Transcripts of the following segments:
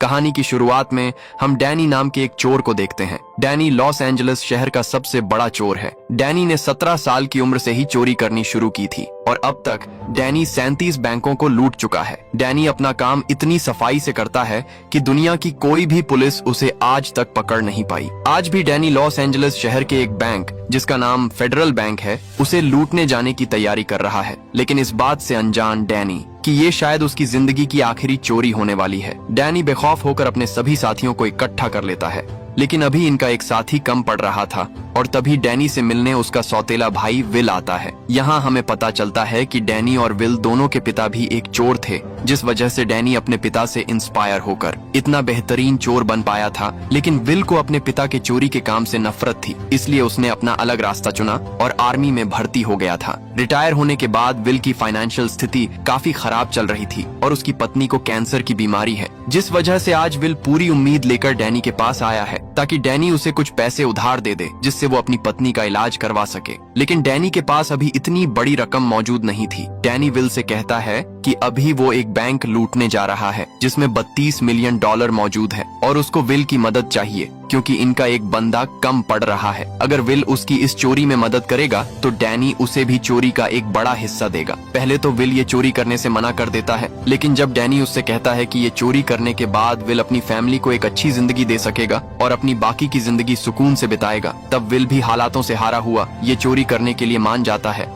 कहानी की शुरुआत में हम डैनी नाम के एक चोर को देखते हैं। डैनी लॉस एंजलिस शहर का सबसे बड़ा चोर है। डैनी ने 17 साल की उम्र से ही चोरी करनी शुरू की थी और अब तक डैनी 37 बैंकों को लूट चुका है। डैनी अपना काम इतनी सफाई से करता है कि दुनिया की कोई भी पुलिस उसे आज तक पकड़ नहीं पाई। आज भी डैनी लॉस एंजलिस शहर के एक बैंक, जिसका नाम फेडरल बैंक है, उसे लूटने जाने की तैयारी कर रहा है, लेकिन इस बात से अनजान डैनी कि ये शायद उसकी जिंदगी की आखिरी चोरी होने वाली है। डैनी बेखौफ होकर अपने सभी साथियों को इकट्ठा कर लेता है, लेकिन अभी इनका एक साथी कम पड़ रहा था और तभी डैनी से मिलने उसका सौतेला भाई विल आता है। यहाँ हमें पता चलता है कि डैनी और विल दोनों के पिता भी एक चोर थे, जिस वजह से डैनी अपने पिता से इंस्पायर होकर इतना बेहतरीन चोर बन पाया था। लेकिन विल को अपने पिता के चोरी के काम से नफरत थी, इसलिए उसने अपना अलग रास्ता चुना और आर्मी में भर्ती हो गया था। रिटायर होने के बाद विल की फाइनेंशियल स्थिति काफी खराब चल रही थी और उसकी पत्नी को कैंसर की बीमारी है, जिस वजह से आज विल पूरी उम्मीद लेकर डैनी के पास आया है ताकि डैनी उसे कुछ पैसे उधार दे दे, जिससे वो अपनी पत्नी का इलाज करवा सके। लेकिन डैनी के पास अभी इतनी बड़ी रकम मौजूद नहीं थी। डैनी विल से कहता है कि अभी वो एक बैंक लूटने जा रहा है जिसमें $32 मिलियन मौजूद है और उसको विल की मदद चाहिए क्योंकि इनका एक बंदा कम पड़ रहा है। अगर विल उसकी इस चोरी में मदद करेगा तो डैनी उसे भी चोरी का एक बड़ा हिस्सा देगा। पहले तो विल ये चोरी करने से मना कर देता है, लेकिन जब डैनी उससे कहता है कि ये चोरी करने के बाद विल अपनी फैमिली को एक अच्छी जिंदगी दे सकेगा और अपनी बाकी की जिंदगी सुकून से बिताएगा, तब विल भी हालातों से हारा हुआ ये चोरी करने के लिए मान जाता है।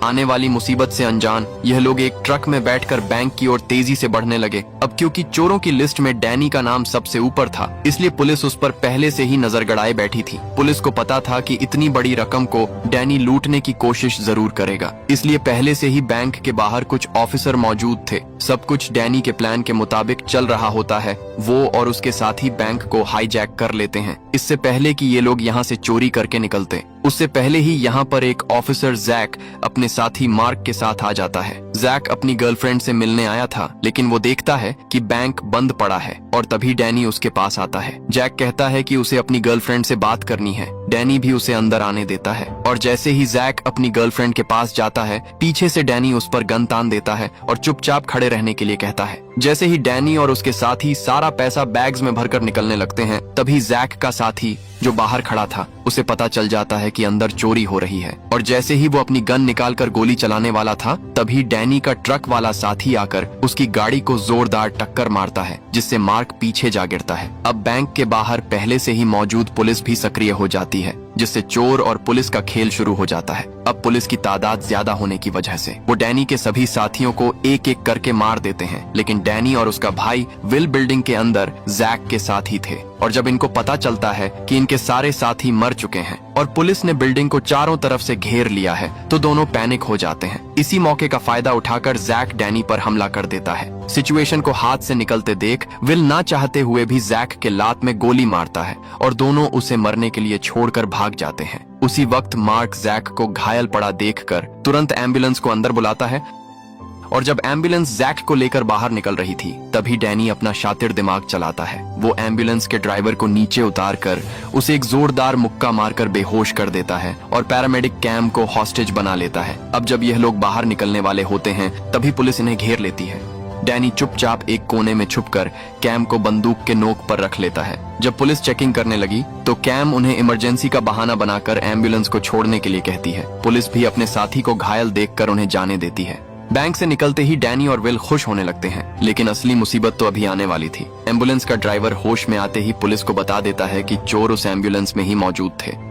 आने वाली मुसीबत से अनजान यह लोग एक ट्रक में बैठकर बैंक की ओर तेजी से बढ़ने लगे। अब क्योंकि चोरों की लिस्ट में डैनी का नाम सबसे ऊपर था, इसलिए पुलिस उस पर पहले से ही नजर गड़ाए बैठी थी। पुलिस को पता था कि इतनी बड़ी रकम को डैनी लूटने की कोशिश जरूर करेगा, इसलिए पहले से ही बैंक के बाहर कुछ ऑफिसर मौजूद थे। सब कुछ डैनी के प्लान के मुताबिक चल रहा होता है। वो और उसके साथी बैंक को हाईजैक कर लेते हैं। इससे पहले कि ये लोग यहाँ से चोरी करके निकलते, उससे पहले ही यहाँ पर एक ऑफिसर जैक अपने साथी मार्क के साथ आ जाता है। जैक अपनी गर्लफ्रेंड से मिलने आया था, लेकिन वो देखता है कि बैंक बंद पड़ा है और तभी डैनी उसके पास आता है। जैक कहता है कि उसे अपनी गर्लफ्रेंड से बात करनी है। डैनी भी उसे अंदर आने देता है और जैसे ही जैक अपनी गर्लफ्रेंड के पास जाता है, पीछे से डैनी उस पर गन तान देता है और चुपचाप खड़े रहने के लिए कहता है। जैसे ही डैनी और उसके साथी सारा पैसा बैग्स में भरकर निकलने लगते हैं, तभी जैक का साथी जो बाहर खड़ा था उसे पता चल जाता है कि अंदर चोरी हो रही है और जैसे ही वो अपनी गन निकालकर गोली चलाने वाला था, तभी डैनी का ट्रक वाला साथी आकर उसकी गाड़ी को जोरदार टक्कर मारता है, जिससे मार्क पीछे जा गिरता है। अब बैंक के बाहर पहले से ही मौजूद पुलिस भी सक्रिय हो जाती है, जिससे चोर और पुलिस का खेल शुरू हो जाता है। अब पुलिस की तादाद ज्यादा होने की वजह से वो डैनी के सभी साथियों को एक एक करके मार देते हैं, लेकिन डैनी और उसका भाई विल बिल्डिंग के अंदर जैक के साथ ही थे और जब इनको पता चलता है कि इनके सारे साथी मर चुके हैं और पुलिस ने बिल्डिंग को चारों तरफ से घेर लिया है, तो दोनों पैनिक हो जाते हैं। इसी मौके का फायदा उठाकर जैक डैनी पर हमला कर देता है। सिचुएशन को हाथ से निकलते देख विल ना चाहते हुए भी जैक के लात में गोली मारता है और दोनों उसे मरने के लिए छोड़कर भाग जाते हैं। उसी वक्त मार्क जैक को घायल पड़ा देखकर तुरंत एम्बुलेंस को अंदर बुलाता है और जब एम्बुलेंस जैक को लेकर बाहर निकल रही थी, तभी डैनी अपना शातिर दिमाग चलाता है। वो एम्बुलेंस के ड्राइवर को नीचे उतारकर उसे एक जोरदार मुक्का मारकर बेहोश कर देता है और पैरामेडिक कैम को हॉस्टेज बना लेता है। अब जब यह लोग बाहर निकलने वाले होते हैं, तभी पुलिस इन्हें घेर लेती है। डैनी चुपचाप एक कोने में छुपकर कैम को बंदूक के नोक पर रख लेता है। जब पुलिस चेकिंग करने लगी तो कैम उन्हें इमरजेंसी का बहाना बनाकर एम्बुलेंस को छोड़ने के लिए कहती है। पुलिस भी अपने साथी को घायल देखकर उन्हें जाने देती है। बैंक से निकलते ही डैनी और विल खुश होने लगते हैं, लेकिन असली मुसीबत तो अभी आने वाली थी। एम्बुलेंस का ड्राइवर होश में आते ही पुलिस को बता देता है कि चोर उस एम्बुलेंस में ही मौजूद थे।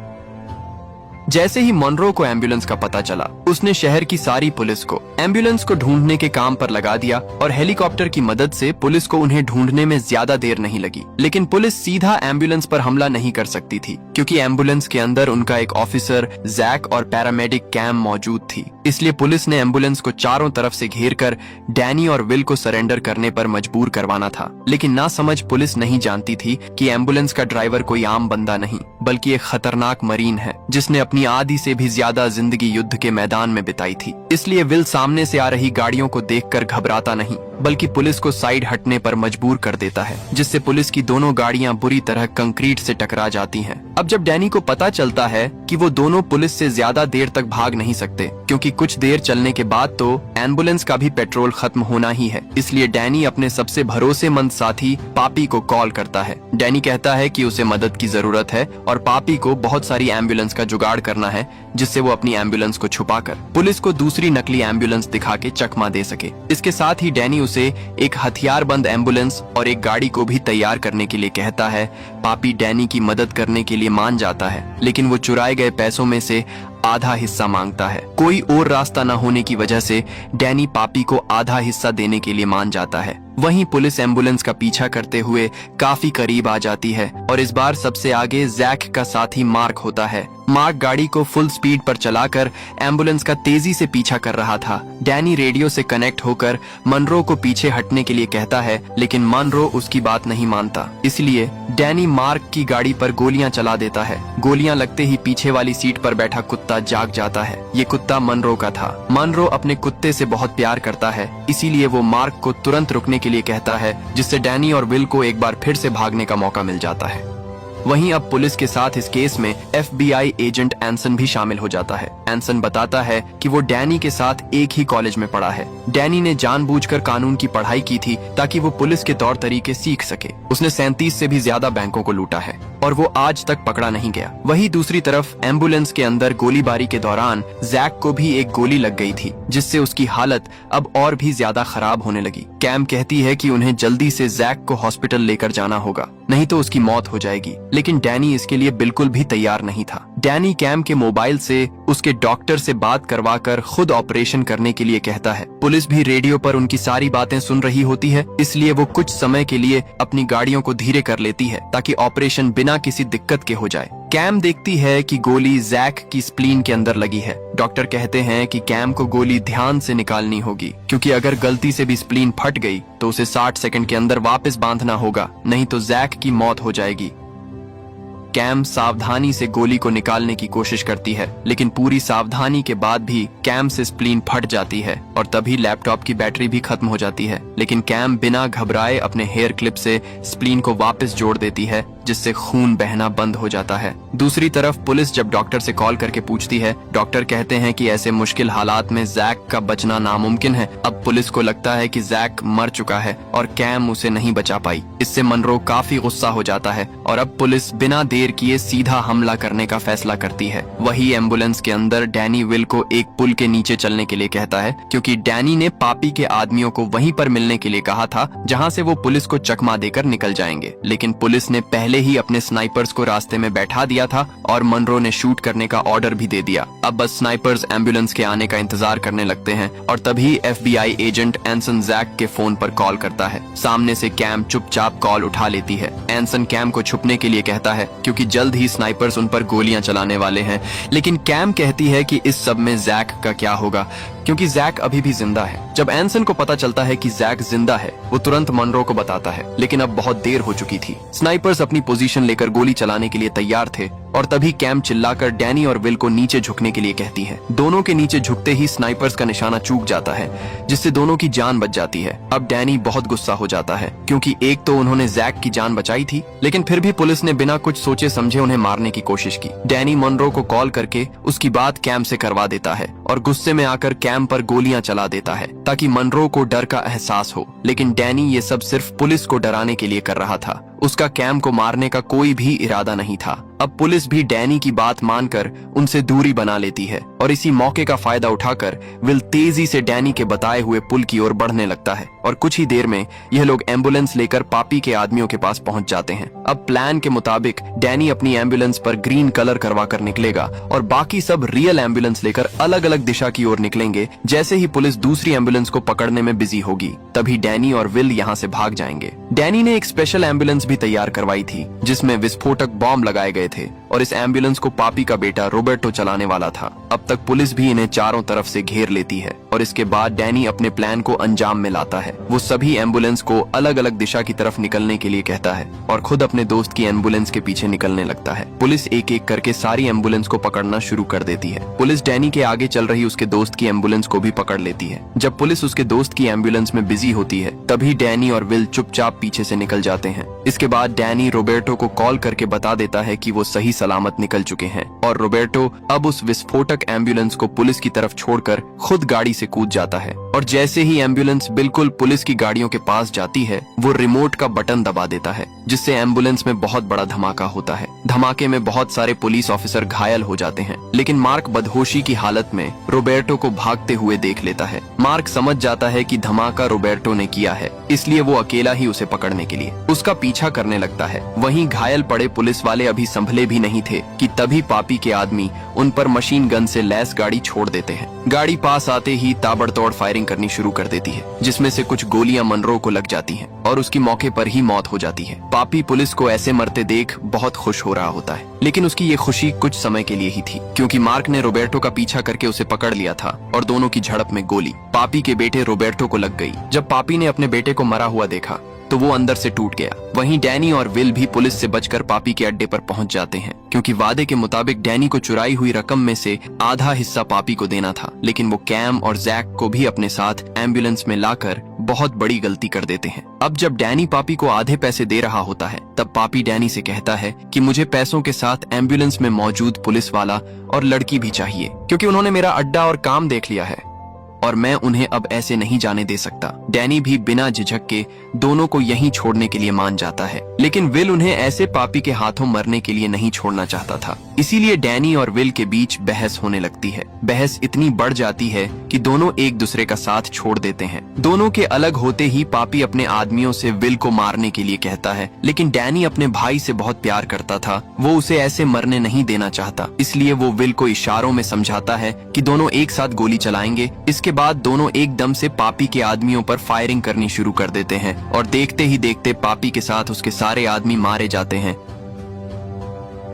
जैसे ही मनरो को एम्बुलेंस का पता चला, उसने शहर की सारी पुलिस को एम्बुलेंस को ढूंढने के काम पर लगा दिया और हेलीकॉप्टर की मदद से पुलिस को उन्हें ढूंढने में ज्यादा देर नहीं लगी। लेकिन पुलिस सीधा एम्बुलेंस पर हमला नहीं कर सकती थी, क्योंकि एम्बुलेंस के अंदर उनका एक ऑफिसर जैक और पैरामेडिक कैम मौजूद थी। इसलिए पुलिस ने एम्बुलेंस को चारों तरफ से घेर कर डैनी और विल को सरेंडर करने पर मजबूर करवाना था। लेकिन ना समझ पुलिस नहीं जानती थी कि एम्बुलेंस का ड्राइवर कोई आम बंदा नहीं, बल्कि एक खतरनाक मरीन है जिसने अपनी आधी से भी ज्यादा जिंदगी युद्ध के मैदान में बिताई थी। इसलिए विल सामने से आ रही गाड़ियों को देखकर घबराता नहीं, बल्कि पुलिस को साइड हटने पर मजबूर कर देता है, जिससे पुलिस की दोनों गाड़ियां बुरी तरह कंक्रीट से टकरा जाती हैं। अब जब डैनी को पता चलता है कि वो दोनों पुलिस से ज्यादा देर तक भाग नहीं सकते, क्योंकि कुछ देर चलने के बाद तो एम्बुलेंस का भी पेट्रोल खत्म होना ही है, इसलिए डैनी अपने सबसे भरोसेमंद साथी पापी को कॉल करता है। डैनी कहता है कि उसे मदद की जरूरत है और पापी को बहुत सारी एम्बुलेंस का जुगाड़ करना है, जिससे वो अपनी एम्बुलेंस को छुपाकर पुलिस को दूसरी नकली एम्बुलेंस दिखा के चकमा दे सके। इसके साथ ही डैनी उसे एक हथियारबंद एम्बुलेंस और एक गाड़ी को भी तैयार करने के लिए कहता है। पापी डैनी की मदद करने के लिए मान जाता है, लेकिन वो चुराए गए पैसों में से आधा हिस्सा मांगता है। कोई और रास्ता न होने की वजह से डैनी पापी को आधा हिस्सा देने के लिए मान जाता है। वहीं पुलिस एम्बुलेंस का पीछा करते हुए काफी करीब आ जाती है और इस बार सबसे आगे जैक का साथी मार्क होता है। मार्क गाड़ी को फुल स्पीड पर चलाकर एम्बुलेंस का तेजी से पीछा कर रहा था। डैनी रेडियो से कनेक्ट होकर मनरो को पीछे हटने के लिए कहता है, लेकिन मनरो उसकी बात नहीं मानता। इसलिए डैनी मार्क की गाड़ी पर गोलियां चला देता है। गोलियां लगते ही पीछे वाली सीट पर बैठा कुत्ता जाग जाता है। ये कुत्ता मनरो का था। मनरो अपने कुत्ते से बहुत प्यार करता है, इसीलिए वो मार्क को तुरंत रुकने के लिए कहता है, जिससे डैनी और विल को एक बार फिर से भागने का मौका मिल जाता है। वहीं अब पुलिस के साथ इस केस में FBI एजेंट एंसन भी शामिल हो जाता है। एंसन बताता है कि वो डैनी के साथ एक ही कॉलेज में पढ़ा है। डैनी ने जानबूझकर कानून की पढ़ाई की थी ताकि वो पुलिस के तौर तरीके सीख सके। उसने 37 से भी ज्यादा बैंकों को लूटा है और वो आज तक पकड़ा नहीं गया। वहीं दूसरी तरफ एम्बुलेंस के अंदर गोलीबारी के दौरान जैक को भी एक गोली लग गई थी, जिससे उसकी हालत अब और भी ज्यादा खराब होने लगी। कैम कहती है कि उन्हें जल्दी से जैक को हॉस्पिटल लेकर जाना होगा, नहीं तो उसकी मौत हो जाएगी। लेकिन डैनी इसके लिए बिल्कुल भी तैयार नहीं था। डैनी कैम के मोबाइल से उसके डॉक्टर से बात करवाकर खुद ऑपरेशन करने के लिए कहता है। पुलिस भी रेडियो पर उनकी सारी बातें सुन रही होती है, इसलिए वो कुछ समय के लिए अपनी गाड़ियों को धीरे कर लेती है ताकि ऑपरेशन बिना किसी दिक्कत के हो जाए। कैम देखती है कि गोली जैक की स्प्लीन के अंदर लगी है। डॉक्टर कहते हैं कि कैम को गोली ध्यान से निकालनी होगी, क्योंकि अगर गलती से भी स्प्लीन फट गई तो उसे 60 सेकंड के अंदर वापस बांधना होगा, नहीं तो जैक की मौत हो जाएगी। कैम सावधानी से गोली को निकालने की कोशिश करती है, लेकिन पूरी सावधानी के बाद भी कैम से स्प्लीन फट जाती है और तभी लैपटॉप की बैटरी भी खत्म हो जाती है। लेकिन कैम बिना घबराए अपने हेयर क्लिप से स्प्लीन को वापस जोड़ देती है, जिससे खून बहना बंद हो जाता है। दूसरी तरफ पुलिस जब डॉक्टर से कॉल करके पूछती है, डॉक्टर कहते हैं कि ऐसे मुश्किल हालात में जैक का बचना नामुमकिन है। अब पुलिस को लगता है कि जैक मर चुका है और कैम उसे नहीं बचा पाई। इससे मनरो काफी गुस्सा हो जाता है और अब पुलिस बिना देर किए सीधा हमला करने का फैसला करती है। वही एम्बुलेंस के अंदर डैनी विल को एक पुल के नीचे चलने के लिए कहता है, क्योंकि डैनी ने पापी के आदमियों को वहीं पर मिलने के लिए कहा था जहां से वो पुलिस को चकमा देकर निकल जाएंगे। लेकिन पुलिस ने पहले ही अपने स्नाइपर्स को रास्ते में बैठा दिया था और मनरो ने शूट करने का ऑर्डर भी दे दिया। अब बस स्नाइपर्स एम्बुलेंस के आने का इंतजार करने लगते हैं और तभी FBI एजेंट एंसन जैक के फोन पर कॉल करता है। सामने से कैम चुपचाप कॉल उठा लेती है। एंसन कैम को छुपने के लिए कहता है, क्योंकि जल्द ही स्नाइपर्स उन पर गोलियां चलाने वाले हैं। लेकिन कैम कहती है कि इस सब में जैक का क्या होगा, क्योंकि जैक अभी भी जिंदा है। जब एंसन को पता चलता है कि जैक जिंदा है, वो तुरंत मनरो को बताता है, लेकिन अब बहुत देर हो चुकी थी। स्नाइपर्स अपनी पोजीशन लेकर गोली चलाने के लिए तैयार थे और तभी कैम चिल्लाकर डैनी और विल को नीचे झुकने के लिए कहती है। दोनों के नीचे झुकते ही स्नाइपर्स का निशाना चूक जाता है, जिससे दोनों की जान बच जाती है। अब डैनी बहुत गुस्सा हो जाता है, क्योंकि एक तो उन्होंने जैक की जान बचाई थी, लेकिन फिर भी पुलिस ने बिना कुछ सोचे समझे उन्हें मारने की कोशिश की। डैनी मनरो को कॉल करके उसकी बात कैम से करवा देता है और गुस्से में आकर कैम पर गोलियां चला देता है ताकि मनरो को डर का एहसास हो। लेकिन डैनी ये सब सिर्फ पुलिस को डराने के लिए कर रहा था, उसका कैम को मारने का कोई भी इरादा नहीं था। अब पुलिस भी डैनी की बात मानकर उनसे दूरी बना लेती है और इसी मौके का फायदा उठाकर विल तेजी से डैनी के बताए हुए पुल की ओर बढ़ने लगता है और कुछ ही देर में यह लोग एम्बुलेंस लेकर पापी के आदमियों के पास पहुंच जाते हैं। अब प्लान के मुताबिक डैनी अपनी एम्बुलेंस पर ग्रीन कलर करवा कर निकलेगा और बाकी सब रियल एम्बुलेंस लेकर अलग अलग दिशा की ओर निकलेंगे। जैसे ही पुलिस दूसरी एम्बुलेंस को पकड़ने में बिजी होगी, तभी डैनी और विल यहाँ से भाग जाएंगे। डैनी ने एक स्पेशल एम्बुलेंस भी तैयार करवाई थी, जिसमें विस्फोटक बॉम्ब लगाए गए थे और इस एम्बुलेंस को पापी का बेटा रोबर्टो चलाने वाला था। अब तक पुलिस भी इन्हें चारों तरफ से घेर लेती है और इसके बाद डैनी अपने प्लान को अंजाम में लाता है। वो सभी एम्बुलेंस को अलग अलग दिशा की तरफ निकलने के लिए कहता है और खुद अपने दोस्त की एम्बुलेंस के पीछे निकलने लगता है। पुलिस एक एक करके सारी एम्बुलेंस को पकड़ना शुरू कर देती है। पुलिस डैनी के आगे चल रही उसके दोस्त की एम्बुलेंस को भी पकड़ लेती है। जब पुलिस उसके दोस्त की एम्बुलेंस में बिजी होती है, तभी डैनी और विल चुपचाप पीछे से निकल जाते हैं। इसके बाद डैनी रोबर्टो को कॉल करके बता देता है कि वो सही सलामत निकल चुके हैं और रोबर्टो अब उस विस्फोटक एम्बुलेंस को पुलिस की तरफ छोड़कर खुद गाड़ी से कूद जाता है। और जैसे ही एम्बुलेंस बिल्कुल पुलिस की गाड़ियों के पास जाती है, वो रिमोट का बटन दबा देता है, जिससे एम्बुलेंस में बहुत बड़ा धमाका होता है। धमाके में बहुत सारे पुलिस ऑफिसर घायल हो जाते हैं, लेकिन मार्क बदहोशी की हालत में रोबर्टो को भागते हुए देख लेता है। मार्क समझ जाता है कि धमाका रोबर्टो ने किया है, इसलिए वो अकेला ही उसे पकड़ने के लिए उसका पीछा करने लगता है। वहीं घायल पड़े पुलिस वाले अभी संभले भी नहीं थे कि तभी पापी के आदमी उन पर मशीन गन से लैस गाड़ी छोड़ देते हैं। गाड़ी पास आते ही ताबड़तोड़ फायरिंग करनी शुरू कर देती है, जिसमें से कुछ गोलियां मनरो को लग जाती हैं और उसकी मौके पर ही मौत हो जाती है। पापी पुलिस को ऐसे मरते देख बहुत खुश हो रहा होता है, लेकिन उसकी ये खुशी कुछ समय के लिए ही थी, क्योंकि मार्क ने रोबर्टो का पीछा करके उसे पकड़ लिया था और दोनों की झड़प में गोली पापी के बेटे रोबर्टो को लग गई। जब पापी ने अपने बेटे को मरा हुआ देखा तो वो अंदर से टूट गया। वहीं डैनी और विल भी पुलिस से बचकर पापी के अड्डे पर पहुंच जाते हैं, क्योंकि वादे के मुताबिक डैनी को चुराई हुई रकम में से आधा हिस्सा पापी को देना था। लेकिन वो कैम और जैक को भी अपने साथ एम्बुलेंस में लाकर बहुत बड़ी गलती कर देते हैं। अब जब डैनी पापी को आधे पैसे दे रहा होता है, तब पापी डैनी से कहता है कि मुझे पैसों के साथ एम्बुलेंस में मौजूद पुलिस वाला और लड़की भी चाहिए, क्योंकि उन्होंने मेरा अड्डा और काम देख लिया है और मैं उन्हें अब ऐसे नहीं जाने दे सकता। डैनी भी बिना झिझक के दोनों को यहीं छोड़ने के लिए मान जाता है, लेकिन विल उन्हें ऐसे पापी के हाथों मरने के लिए नहीं छोड़ना चाहता था। इसीलिए डैनी और विल के बीच बहस होने लगती है। बहस इतनी बढ़ जाती है कि दोनों एक दूसरे का साथ छोड़ देते हैं। दोनों के अलग होते ही पापी अपने आदमियों से विल को मारने के लिए कहता है, लेकिन डैनी अपने भाई से बहुत प्यार करता था, वो उसे ऐसे मरने नहीं देना चाहता। इसलिए वो विल को इशारों में समझाता है कि दोनों एक साथ गोली चलाएंगे। इसके बाद दोनों एकदम से पापी के आदमियों पर फायरिंग करनी शुरू कर देते हैं और देखते ही देखते पापी के साथ उसके सारे आदमी मारे जाते हैं।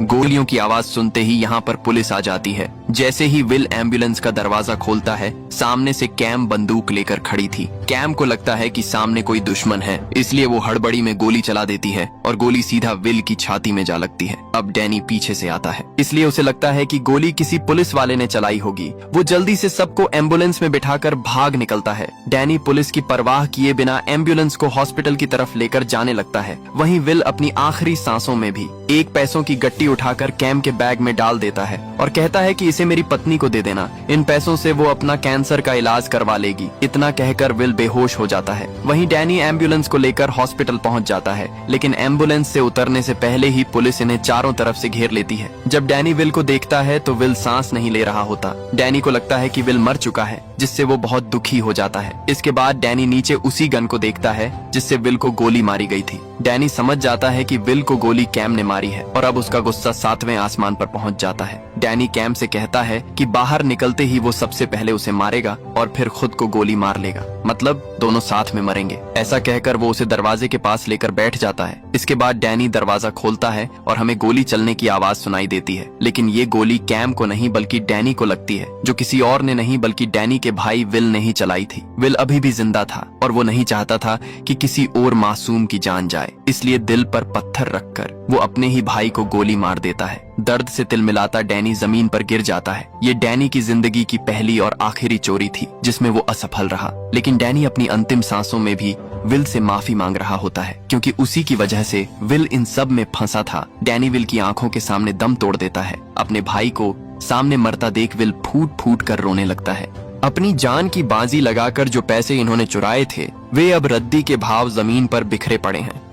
गोलियों की आवाज सुनते ही यहाँ पर पुलिस आ जाती है। जैसे ही विल एम्बुलेंस का दरवाजा खोलता है, सामने से कैम बंदूक लेकर खड़ी थी। कैम को लगता है कि सामने कोई दुश्मन है, इसलिए वो हड़बड़ी में गोली चला देती है और गोली सीधा विल की छाती में जा लगती है। अब डैनी पीछे से आता है, इसलिए उसे लगता है कि गोली किसी पुलिस वाले ने चलाई होगी। वो जल्दी से सबको एम्बुलेंस में बिठाकर भाग निकलता है। डैनी पुलिस की परवाह किए बिना एम्बुलेंस को हॉस्पिटल की तरफ लेकर जाने लगता है। वहीं विल अपनी आखिरी सांसों में भी एक पैसों की गट्टी उठाकर कैम के बैग में डाल देता है और कहता है कि इसे मेरी पत्नी को दे देना, इन पैसों से वो अपना कैंसर का इलाज करवा लेगी। इतना कहकर विल बेहोश हो जाता है। वहीं डैनी एम्बुलेंस को लेकर हॉस्पिटल पहुंच जाता है, लेकिन एम्बुलेंस से उतरने से पहले ही पुलिस इन्हें चारों तरफ से घेर लेती है। जब डैनी विल को देखता है तो विल सांस नहीं ले रहा होता। डैनी को लगता है कि विल मर चुका है, जिससे वो बहुत दुखी हो जाता है। इसके बाद डैनी नीचे उसी गन को देखता है जिससे विल को गोली मारी गई थी। डैनी समझ जाता है कि विल को गोली कैम ने मारी है और अब उसका गुस्सा 7वें आसमान पर पहुंच जाता है। डैनी कैम से कहता है कि बाहर निकलते ही वो सबसे पहले उसे मारेगा और फिर खुद को गोली मार लेगा, मतलब दोनों साथ में मरेंगे। ऐसा कहकर वो उसे दरवाजे के पास लेकर बैठ जाता है। इसके बाद डैनी दरवाजा खोलता है और हमें गोली चलने की आवाज सुनाई देती है, लेकिन ये गोली कैम को नहीं बल्कि डैनी को लगती है, जो किसी और ने नहीं बल्कि डैनी के भाई विल ने ही चलाई थी। विल अभी भी जिंदा था और वो नहीं चाहता था कि किसी और मासूम की जान जाए, इसलिए दिल पर पत्थर रखकर वो अपने ही भाई को गोली मार देता है। दर्द से तिलमिलाता डैनी जमीन पर गिर जाता है। ये डैनी की जिंदगी की पहली और आखिरी चोरी थी जिसमें वो असफल रहा, लेकिन डैनी अपनी अंतिम सांसों में भी विल से माफी मांग रहा होता है, क्योंकि उसी की वजह से विल इन सब में फंसा था। डैनी विल की आंखों के सामने दम तोड़ देता है। अपने भाई को सामने मरता देख विल फूट फूट कर रोने लगता है। अपनी जान की बाजी लगाकर जो पैसे इन्होंने चुराए थे, वे अब रद्दी के भाव जमीन पर बिखरे पड़े हैं।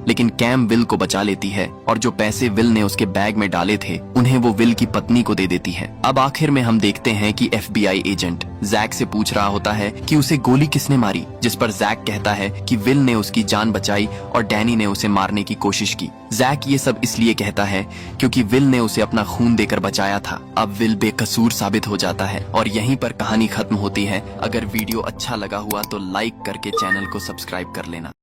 लेकिन कैम विल को बचा लेती है और जो पैसे विल ने उसके बैग में डाले थे, उन्हें वो विल की पत्नी को दे देती है। अब आखिर में हम देखते हैं कि FBI एजेंट जैक से पूछ रहा होता है कि उसे गोली किसने मारी, जिस पर जैक कहता है कि विल ने उसकी जान बचाई और डैनी ने उसे मारने की कोशिश की। जैक ये सब इसलिए कहता है क्योंकि विल ने उसे अपना खून देकर बचाया था। अब विल बेकसूर साबित हो जाता है और यहीं पर कहानी खत्म होती है। अगर वीडियो अच्छा लगा हुआ तो लाइक करके चैनल को सब्सक्राइब कर लेना।